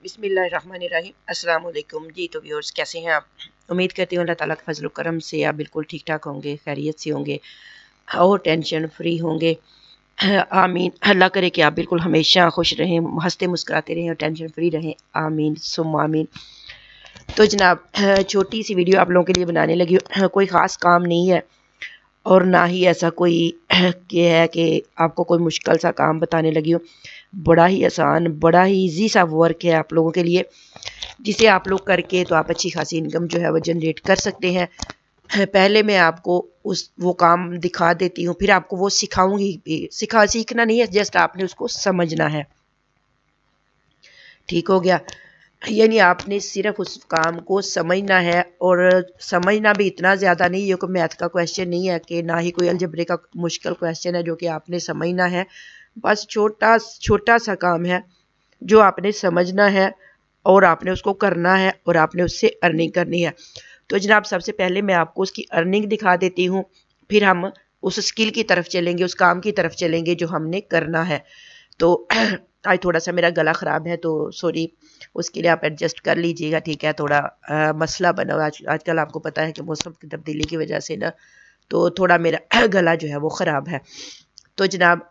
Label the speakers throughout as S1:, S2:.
S1: बिस्मिल्लाहिर्रहमानिर्रहीम। अस्सलाम वालेकुम जी। तो व्यूअर्स, कैसे हैं आप? उम्मीद करती हूँ अल्लाह ताला के फजल करम से आप बिल्कुल ठीक ठाक होंगे, खैरियत से होंगे और टेंशन फ्री होंगे। आमीन। अल्लाह करे कि आप बिल्कुल हमेशा खुश रहें, हंसते मुस्कुराते रहें और टेंशन फ्री रहें। आमीन सुम आमीन। तो जनाब, छोटी सी वीडियो आप लोगों के लिए बनाने लगी। कोई ख़ास काम नहीं है और ना ही ऐसा कोई ये है कि आपको कोई मुश्किल सा काम बताने लगी हूँ। बड़ा ही आसान, बड़ा ही इजी सा वर्क है आप लोगों के लिए, जिसे आप लोग करके तो आप अच्छी खासी इनकम जो है वो जनरेट कर सकते हैं। पहले मैं आपको वो काम दिखा देती हूँ, फिर आपको वो सिखाऊंगी भी। सीखना नहीं है, जस्ट आपने उसको समझना है। ठीक हो गया? यानी आपने सिर्फ उस काम को समझना है, और समझना भी इतना ज़्यादा नहीं, ये कोई मैथ का क्वेश्चन नहीं है कि ना ही कोई अलजेब्रे का मुश्किल क्वेश्चन है जो कि आपने समझना है। बस छोटा छोटा सा काम है जो आपने समझना है और आपने उसको करना है और आपने उससे अर्निंग करनी है। तो जनाब, सबसे पहले मैं आपको उसकी अर्निंग दिखा देती हूँ, फिर हम उस स्किल की तरफ चलेंगे, उस काम की तरफ चलेंगे जो हमने करना है। तो आज थोड़ा सा मेरा गला ख़राब है, तो सॉरी, उसके लिए आप एडजस्ट कर लीजिएगा। ठीक है? थोड़ा मसला बना हुआ आजकल, आपको पता है कि मौसम की तब्दीली की वजह से ना, तो थोड़ा मेरा गला जो है वो ख़राब है। तो जनाब,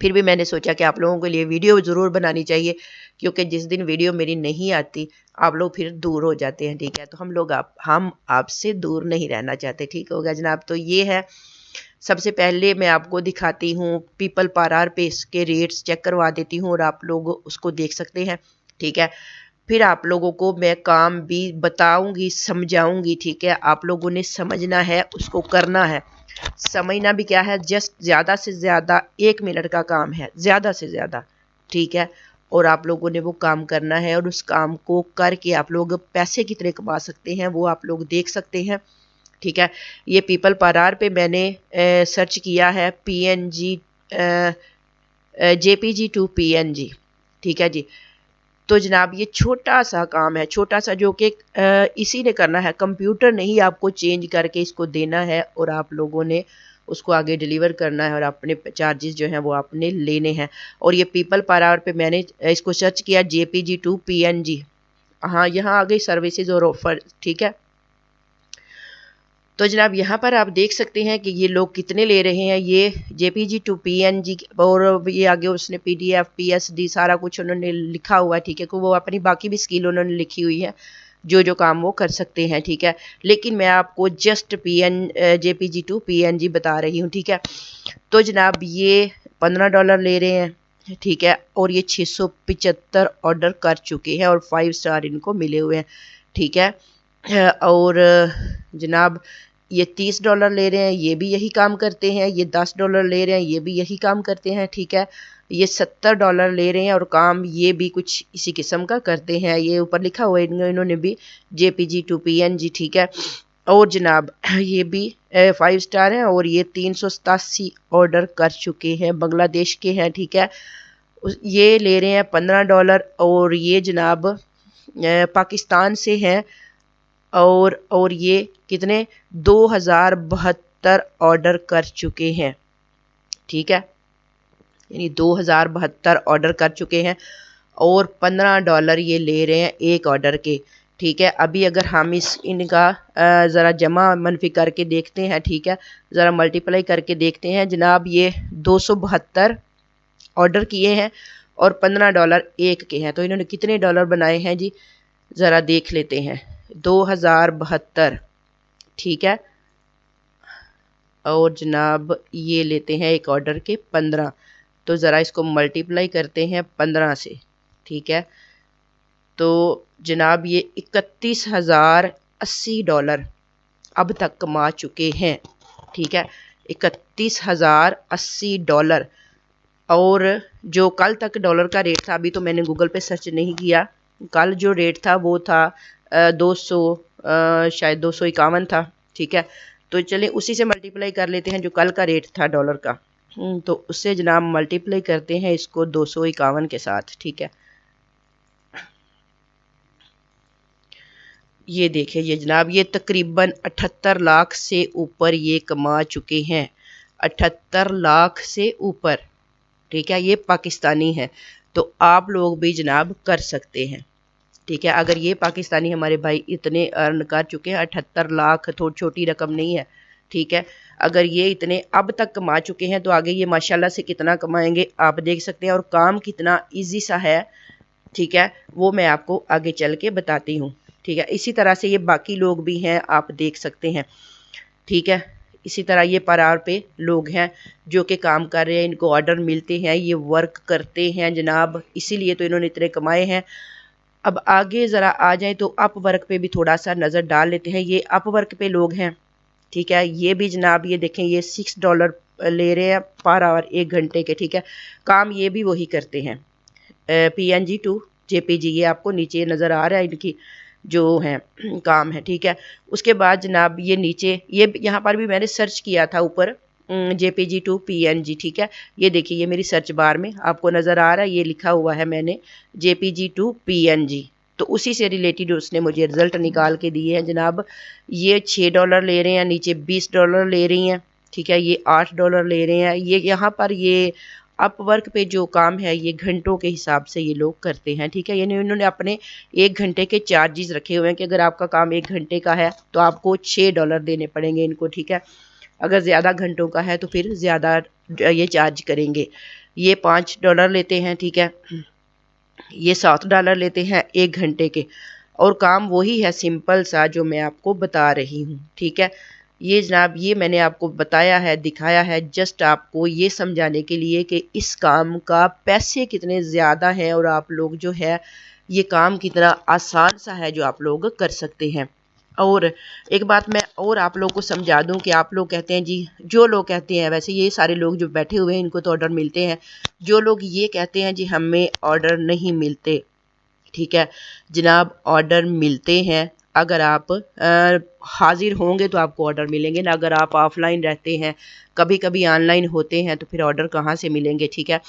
S1: फिर भी मैंने सोचा कि आप लोगों के लिए वीडियो ज़रूर बनानी चाहिए, क्योंकि जिस दिन वीडियो मेरी नहीं आती आप लोग फिर दूर हो जाते हैं। ठीक है? तो हम आपसे दूर नहीं रहना चाहते। ठीक होगा जनाब? तो ये है, सबसे पहले मैं आपको दिखाती हूँ पीपल पर आवर पे इसके रेट्स चेक करवा देती हूँ और आप लोग उसको देख सकते हैं। ठीक है? फिर आप लोगों को मैं काम भी बताऊंगी, समझाऊंगी। ठीक है? आप लोगों ने समझना है, उसको करना है। समझना भी क्या है, जस्ट ज़्यादा से ज़्यादा 1 मिनट का काम है, ज़्यादा से ज़्यादा। ठीक है? और आप लोगों ने वो काम करना है, और उस काम को करके आप लोग पैसे कितने कमा सकते हैं वो आप लोग देख सकते हैं। ठीक है? ये पीपल पर आवर पे मैंने सर्च किया है PNG, JPG टू PNG। ठीक है जी? तो जनाब, ये छोटा सा काम है, छोटा सा, जो कि इसी ने करना है, कंप्यूटर नहीं आपको चेंज करके इसको देना है और आप लोगों ने उसको आगे डिलीवर करना है और अपने चार्जेस जो हैं वो आपने लेने हैं। और ये पीपल पर आवर पे मैंने इसको सर्च किया JPG टू PNG। हाँ, यहाँ आ गई सर्विसेज और ऑफर। ठीक है? तो जनाब, यहाँ पर आप देख सकते हैं कि ये लोग कितने ले रहे हैं। ये JPG टू PNG, और ये आगे उसने PDF PSD सारा कुछ उन्होंने लिखा हुआ है। ठीक है? कि वो अपनी बाकी भी स्किल उन्होंने लिखी हुई है, जो जो काम वो कर सकते हैं। ठीक है? लेकिन मैं आपको जस्ट JPG टू PNG बता रही हूँ। ठीक है? तो जनाब, ये $15 ले रहे हैं। ठीक है? और ये 675 ऑर्डर कर चुके हैं और 5 स्टार इनको मिले हुए हैं। ठीक है? और जनाब, ये $30 ले रहे हैं, ये भी यही काम करते हैं। ये $10 ले रहे हैं, ये भी यही काम करते हैं। ठीक है? ये $70 ले रहे हैं और काम ये भी कुछ इसी किस्म का करते हैं। ये ऊपर लिखा हुआ है इन्होंने भी JPG टू PNG। ठीक है? और जनाब, ये भी 5 स्टार हैं और ये 387 ऑर्डर कर चुके हैं, बांग्लादेश के हैं। ठीक है? ये ले रहे हैं $15 और ये जनाब पाकिस्तान से हैं। और ये कितने 2072 ऑर्डर कर चुके हैं। ठीक है? यानी 2072 ऑर्डर कर चुके हैं और $15 ये ले रहे हैं एक ऑर्डर के। ठीक है? अभी अगर हम इनका ज़रा जमा मनफी करके देखते हैं, ठीक है, ज़रा मल्टीप्लाई करके देखते हैं जनाब, ये 272 ऑर्डर किए हैं और $15 एक के हैं। तो इन्होंने कितने डॉलर बनाए हैं जी, ज़रा देख लेते हैं। 2072। ठीक है? और जनाब, ये लेते हैं एक ऑर्डर के 15, तो ज़रा इसको मल्टीप्लाई करते हैं 15 से। ठीक है? तो जनाब, ये $31,080 अब तक कमा चुके हैं। ठीक है? $31,080। और जो कल तक डॉलर का रेट था, अभी तो मैंने गूगल पे सर्च नहीं किया, कल जो रेट था वो था 200, शायद 251 था। ठीक है? तो चलिए उसी से मल्टीप्लाई कर लेते हैं जो कल का रेट था डॉलर का। तो उससे जनाब मल्टीप्लाई करते हैं इसको 251 के साथ। ठीक है? ये देखिए ये जनाब, ये तकरीबन 78 लाख से ऊपर ये कमा चुके हैं, 78 लाख से ऊपर। ठीक है? ये पाकिस्तानी है। तो आप लोग भी जनाब कर सकते हैं। ठीक है, अगर ये पाकिस्तानी हमारे भाई इतने अर्न कर चुके हैं, 78 लाख थोड़ी छोटी रकम नहीं है। ठीक है, अगर ये इतने अब तक कमा चुके हैं तो आगे ये माशाल्लाह से कितना कमाएंगे आप देख सकते हैं, और काम कितना इजी सा है। ठीक है, वो मैं आपको आगे चल के बताती हूँ। ठीक है, इसी तरह से ये बाकी लोग भी हैं, आप देख सकते हैं। ठीक है, इसी तरह ये पर आवर पे लोग हैं जो कि काम कर रहे हैं, इनको ऑर्डर मिलते हैं, ये वर्क करते हैं जनाब, इसीलिए तो इन्होंने इतने कमाए हैं। अब आगे ज़रा आ जाए तो अप वर्क पे भी थोड़ा सा नज़र डाल लेते हैं। ये अप वर्क पे लोग हैं। ठीक है, ये भी जनाब ये देखें, ये $6 ले रहे हैं पर आवर, 1 घंटे के। ठीक है, काम ये भी वही करते हैं, PNG टू JPG, ये आपको नीचे नज़र आ रहा है इनकी जो है काम है। ठीक है, उसके बाद जनाब ये नीचे ये यहाँ पर भी मैंने सर्च किया था ऊपर JPG टू PNG। ठीक है, ये देखिए ये मेरी सर्च बार में आपको नज़र आ रहा है, ये लिखा हुआ है मैंने JPG टू PNG, तो उसी से रिलेटेड उसने मुझे रिज़ल्ट निकाल के दिए हैं जनाब। ये $6 ले रहे हैं, नीचे $20 ले रही हैं। ठीक है, ये $8 ले रहे हैं। ये यहाँ पर ये अपवर्क पे जो काम है ये घंटों के हिसाब से ये लोग करते हैं। ठीक है, यानी इन्होंने अपने 1 घंटे के चार्जेस रखे हुए हैं कि अगर आपका काम 1 घंटे का है तो आपको $6 देने पड़ेंगे इनको। ठीक है, अगर ज़्यादा घंटों का है तो फिर ज़्यादा ये चार्ज करेंगे। ये $5 लेते हैं। ठीक है, ये $7 लेते हैं 1 घंटे के, और काम वही है सिंपल सा जो मैं आपको बता रही हूँ। ठीक है, ये जनाब ये मैंने आपको बताया है, दिखाया है, जस्ट आपको ये समझाने के लिए कि इस काम का पैसे कितने ज़्यादा हैं और आप लोग जो है ये काम कितना आसान सा है जो आप लोग कर सकते हैं। और एक बात मैं और आप लोग को समझा दूं कि आप लोग कहते हैं जी, जो लोग कहते हैं, वैसे ये सारे लोग जो बैठे हुए हैं इनको तो ऑर्डर मिलते हैं, जो लोग ये कहते हैं जी हमें ऑर्डर नहीं मिलते। ठीक है जनाब, ऑर्डर मिलते हैं। अगर आप हाजिर होंगे तो आपको ऑर्डर मिलेंगे ना, अगर आप ऑफलाइन रहते हैं, कभी कभी ऑनलाइन होते हैं, तो फिर ऑर्डर कहाँ से मिलेंगे। ठीक है,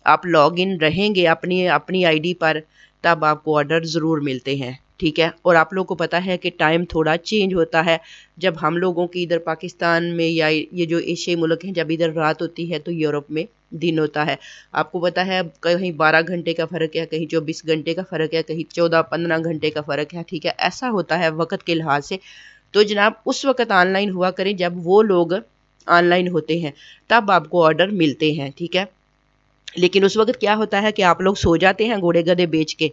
S1: आप लॉग इन रहेंगे अपनी अपनी आईडी पर, तब आपको ऑर्डर ज़रूर मिलते हैं। ठीक है, और आप लोग को पता है कि टाइम थोड़ा चेंज होता है। जब हम लोगों की इधर पाकिस्तान में या ये जो एशियाई मुल्क हैं, जब इधर रात होती है तो यूरोप में दिन होता है। आपको पता है कहीं 12 घंटे का फ़र्क है, कहीं 24 घंटे का फ़र्क है, कहीं 14-15 घंटे का फ़र्क है। ठीक है, ऐसा होता है वक्त के लिहाज से। तो जनाब उस वक्त ऑनलाइन हुआ करें जब वो लोग ऑनलाइन होते हैं, तब आपको ऑर्डर मिलते हैं। ठीक है, लेकिन उस वक्त क्या होता है कि आप लोग सो जाते हैं घोड़े गधे बेच के।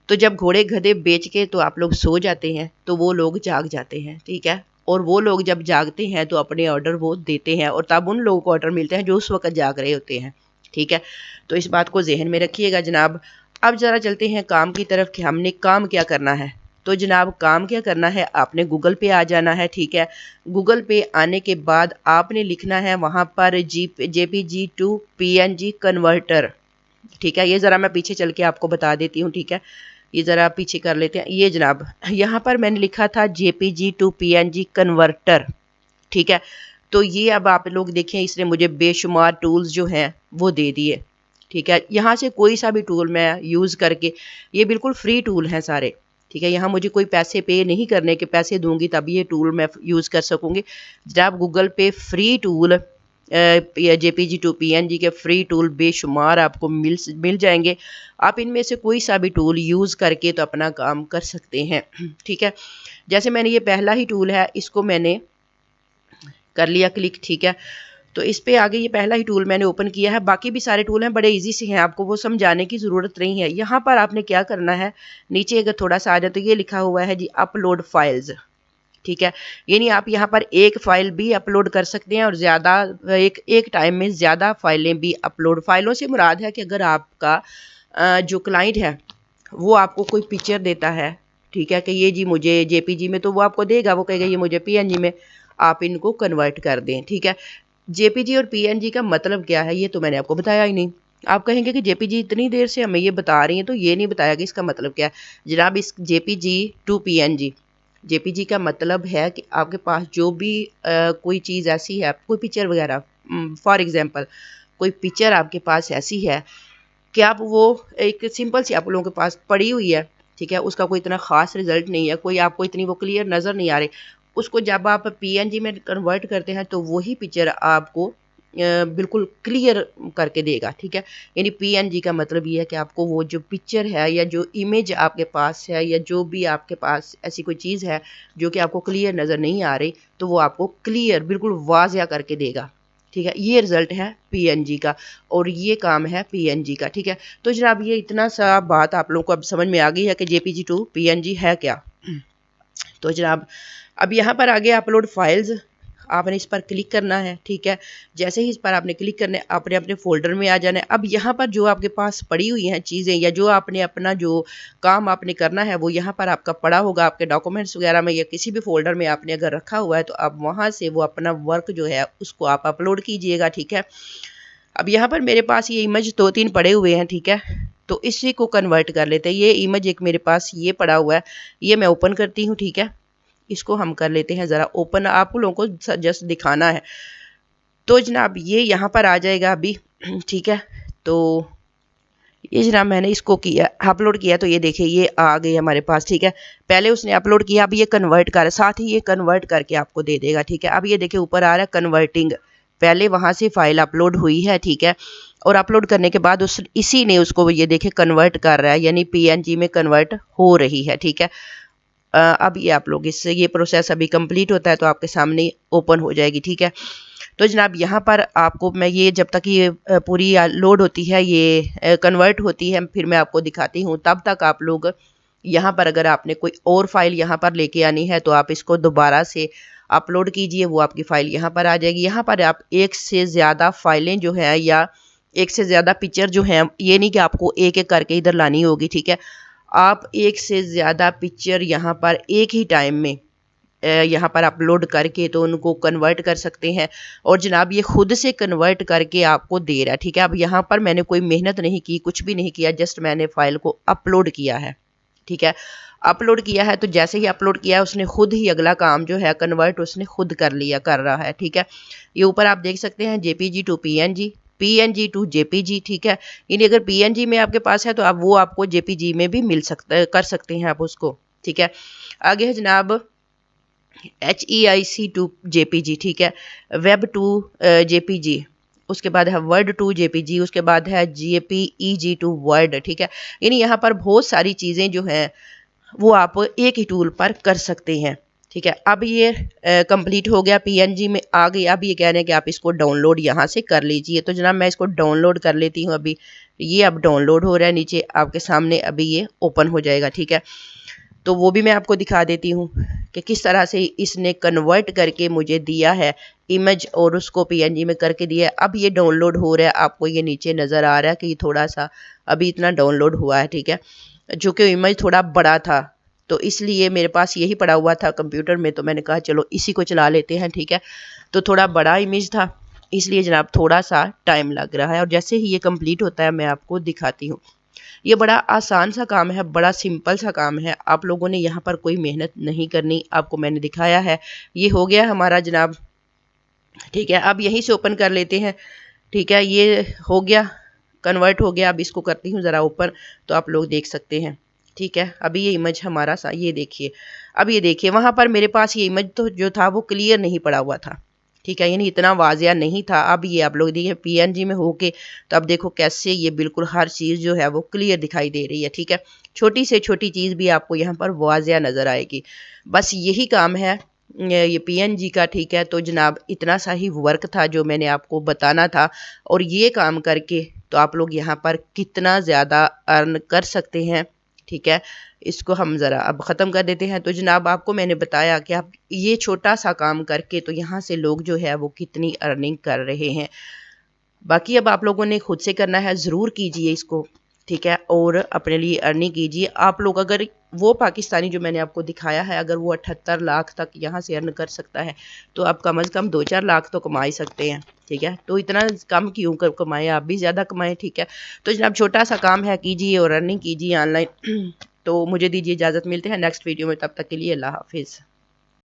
S1: तो जब घोड़े गधे बेच के तो आप लोग सो जाते हैं, तो वो लोग जाग जाते हैं। ठीक है, और वो लोग जब जागते हैं तो अपने ऑर्डर वो देते हैं, और तब उन लोगों को ऑर्डर मिलते हैं जो उस वक्त जाग रहे होते हैं। ठीक है, तो इस बात को जहन में रखिएगा जनाब। अब ज़रा चलते हैं काम की तरफ कि हमने काम क्या करना है। तो जनाब काम क्या करना है, आपने गूगल पे आ जाना है। ठीक है, गूगल पे आने के बाद आपने लिखना है वहाँ पर JPG टू PNG कन्वर्टर। ठीक है, ये ज़रा मैं पीछे चल के आपको बता देती हूँ। ठीक है, ये ज़रा पीछे कर लेते हैं। ये जनाब यहाँ पर मैंने लिखा था JPG टू PNG कन्वर्टर। ठीक है, तो ये अब आप लोग देखें, इसने मुझे बेशुमार टूल्स जो हैं वो दे दिए। ठीक है, यहाँ से कोई सा भी टूल मैं यूज़ करके, ये बिल्कुल फ्री टूल हैं सारे। ठीक है, यहाँ मुझे कोई पैसे पे नहीं करने के, पैसे दूंगी तब ये टूल मैं यूज़ कर सकूँगी। जब गूगल पे free tool JPG to PNG के फ्री टूल बेशुमार आपको मिल जाएंगे। आप इनमें से कोई सा भी टूल यूज़ करके तो अपना काम कर सकते हैं। ठीक है, जैसे मैंने ये पहला ही टूल है, इसको मैंने कर लिया क्लिक। ठीक है, तो इस पे आगे ये पहला ही टूल मैंने ओपन किया है। बाकी भी सारे टूल हैं, बड़े इजी से हैं, आपको वो समझाने की ज़रूरत नहीं है। यहाँ पर आपने क्या करना है, नीचे अगर थोड़ा सा आ जाए तो ये लिखा हुआ है जी अपलोड फाइल्स। ठीक है, यानी आप यहाँ पर एक फ़ाइल भी अपलोड कर सकते हैं और ज़्यादा एक टाइम में ज़्यादा फाइलें भी अपलोड। फाइलों से मुराद है कि अगर आपका जो क्लाइंट है वो आपको कोई पिक्चर देता है, ठीक है, कि ये जी मुझे JPG में, तो वो आपको देगा, वो कहेगा ये मुझे PNG में आप इनको कन्वर्ट कर दें। ठीक है, JPG और PNG का मतलब क्या है ये तो मैंने आपको बताया ही नहीं। आप कहेंगे कि JPG इतनी देर से हमें ये बता रही हैं तो ये नहीं बताया कि इसका मतलब क्या है। जनाब इस JPG टू PNG, JPG का मतलब है कि आपके पास जो भी कोई चीज़ ऐसी है, कोई पिक्चर वगैरह, फॉर एग्जांपल कोई पिक्चर आपके पास ऐसी है कि आप वो एक सिंपल सी आप लोगों के पास पड़ी हुई है। ठीक है, उसका कोई इतना ख़ास रिजल्ट नहीं है, कोई आपको इतनी वो क्लियर नज़र नहीं आ रही, उसको जब आप PNG में कन्वर्ट करते हैं तो वही पिक्चर आपको बिल्कुल क्लियर करके देगा। ठीक है, यानी पीएनजी का मतलब ये है कि आपको वो जो पिक्चर है या जो इमेज आपके पास है या जो भी आपके पास ऐसी कोई चीज़ है जो कि आपको क्लियर नज़र नहीं आ रही, तो वो आपको क्लियर बिल्कुल वाज़िया करके देगा। ठीक है, ये रिज़ल्ट है पीएनजी का और ये काम है पीएनजी का। ठीक है, तो जनाब ये इतना सा बात आप लोगों को अब समझ में आ गई है कि जेपीजी टू पीएनजी है क्या। तो जनाब अब यहाँ पर आगे अपलोड फाइल्स, आपने इस पर क्लिक करना है। ठीक है, जैसे ही इस पर आपने क्लिक करना है आपने अपने फोल्डर में आ जाना है। अब यहाँ पर जो आपके पास पड़ी हुई हैं चीज़ें या जो आपने अपना जो काम आपने करना है वो यहाँ पर आपका पड़ा होगा आपके डॉक्यूमेंट्स वगैरह में या किसी भी फोल्डर में आपने अगर रखा हुआ है, तो आप वहाँ से वो अपना वर्क जो है उसको आप अपलोड कीजिएगा। ठीक है, अब यहाँ पर मेरे पास ये इमेज 2-3 पड़े हुए हैं। ठीक है, तो इसी को कन्वर्ट कर लेते हैं। ये इमेज एक मेरे पास ये पड़ा हुआ है, ये मैं ओपन करती हूँ। ठीक है, इसको हम कर लेते हैं ज़रा ओपन, आप लोगों को जस्ट दिखाना है। तो जनाब ये यहाँ पर आ जाएगा अभी। ठीक है, तो ये जनाब मैंने इसको किया, अपलोड किया, तो ये देखिए ये आ गई हमारे पास। ठीक है, पहले उसने अपलोड किया, अब ये कन्वर्ट कर, साथ ही ये कन्वर्ट करके आपको दे देगा। ठीक है, अब ये देखिए ऊपर आ रहा है कन्वर्टिंग, पहले वहाँ से फाइल अपलोड हुई है। ठीक है, और अपलोड करने के बाद इसी ने उसको ये देखिए कन्वर्ट कर रहा है, यानी पीएनजी में कन्वर्ट हो रही है। ठीक है, अब ये आप लोग इससे ये प्रोसेस अभी कंप्लीट होता है तो आपके सामने ओपन हो जाएगी। ठीक है, तो जनाब यहाँ पर आपको मैं ये जब तक ये पूरी लोड होती है, ये कन्वर्ट होती है, फिर मैं आपको दिखाती हूँ। तब तक आप लोग यहाँ पर अगर आपने कोई और फाइल यहाँ पर लेके आनी है तो आप इसको दोबारा से अपलोड कीजिए, वो आपकी फ़ाइल यहाँ पर आ जाएगी। यहाँ पर आप एक से ज़्यादा फाइलें जो हैं या एक से ज़्यादा पिक्चर जो हैं, ये नहीं कि आपको एक एक करके इधर लानी होगी। ठीक है, आप एक से ज़्यादा पिक्चर यहाँ पर एक ही टाइम में यहाँ पर अपलोड करके तो उनको कन्वर्ट कर सकते हैं। और जनाब ये खुद से कन्वर्ट करके आपको दे रहा है। ठीक है, अब यहाँ पर मैंने कोई मेहनत नहीं की, कुछ भी नहीं किया, जस्ट मैंने फ़ाइल को अपलोड किया है। ठीक है, अपलोड किया है, तो जैसे ही अपलोड किया उसने खुद ही अगला काम जो है कन्वर्ट उसने खुद कर लिया, कर रहा है। ठीक है, ये ऊपर आप देख सकते हैं JPG to PNG, PNG to JPG. ठीक है, यानी अगर पीएनजी में आपके पास है तो आप वो आपको जेपीजी में भी मिल सकता कर सकते हैं आप उसको। ठीक है, आगे है जनाब HEIC टू जेपीजी। ठीक है, वेब टू जेपीजी, उसके बाद है वर्ड टू जेपीजी, उसके बाद है JPEG टू वर्ड। ठीक है, यानी यहाँ पर बहुत सारी चीज़ें जो हैं वो आप एक ही टूल पर कर सकते हैं। ठीक है, अब ये कंप्लीट हो गया, पीएनजी में आ गई। अब ये कह रहे हैं कि आप इसको डाउनलोड यहाँ से कर लीजिए। तो जनाब मैं इसको डाउनलोड कर लेती हूँ। अभी ये अब डाउनलोड हो रहा है, नीचे आपके सामने अभी ये ओपन हो जाएगा। ठीक है, तो वो भी मैं आपको दिखा देती हूँ कि किस तरह से इसने कन्वर्ट करके मुझे दिया है इमेज और उसको पीएनजी में करके दिया है। अब ये डाउनलोड हो रहा है, आपको ये नीचे नज़र आ रहा है कि ये थोड़ा सा अभी इतना डाउनलोड हुआ है। ठीक है, जो कि इमेज थोड़ा बड़ा था तो इसलिए मेरे पास यही पड़ा हुआ था कंप्यूटर में, तो मैंने कहा चलो इसी को चला लेते हैं। ठीक है, तो थोड़ा बड़ा इमेज था इसलिए जनाब थोड़ा सा टाइम लग रहा है, और जैसे ही ये कंप्लीट होता है मैं आपको दिखाती हूँ। ये बड़ा आसान सा काम है, बड़ा सिंपल सा काम है, आप लोगों ने यहाँ पर कोई मेहनत नहीं करनी, आपको मैंने दिखाया है। ये हो गया हमारा जनाब। ठीक है, अब यहीं से ओपन कर लेते हैं। ठीक है, ये हो गया, कन्वर्ट हो गया। अब इसको करती हूँ ज़रा ओपन, तो आप लोग देख सकते हैं। ठीक है, अभी ये इमेज हमारा सा ये देखिए, अब ये देखिए वहाँ पर मेरे पास ये इमेज तो जो था वो क्लियर नहीं पड़ा हुआ था। ठीक है, यानी इतना वाजिया नहीं था। अब ये आप लोग देखिए पीएनजी में होके, तो अब देखो कैसे ये बिल्कुल हर चीज़ जो है वो क्लियर दिखाई दे रही है। ठीक है, छोटी से छोटी चीज़ भी आपको यहाँ पर वाजिया नज़र आएगी। बस यही काम है ये पीएनजी का। ठीक है, तो जनाब इतना सा ही वर्क था जो मैंने आपको बताना था, और ये काम करके तो आप लोग यहाँ पर कितना ज़्यादा अर्न कर सकते हैं। ठीक है, इसको हम ज़रा अब ख़त्म कर देते हैं। तो जनाब आपको मैंने बताया कि आप ये छोटा सा काम करके तो यहाँ से लोग जो है वो कितनी अर्निंग कर रहे हैं। बाकी अब आप लोगों ने खुद से करना है, ज़रूर कीजिए इसको। ठीक है, और अपने लिए अर्निंग कीजिए। आप लोग अगर वो पाकिस्तानी जो मैंने आपको दिखाया है अगर वो 78 लाख तक यहाँ से अर्न कर सकता है, तो आप कम से कम 2-4 लाख तो कमा ही सकते हैं। ठीक है, तो इतना कम क्यों कर कमाएं, आप भी ज़्यादा कमाएं। ठीक है, तो जनाब छोटा सा काम है, कीजिए और अर्निंग कीजिए ऑनलाइन। तो मुझे दीजिए इजाज़त, मिलते हैं नेक्स्ट वीडियो में, तब तक के लिए अल्लाह हाफिज़।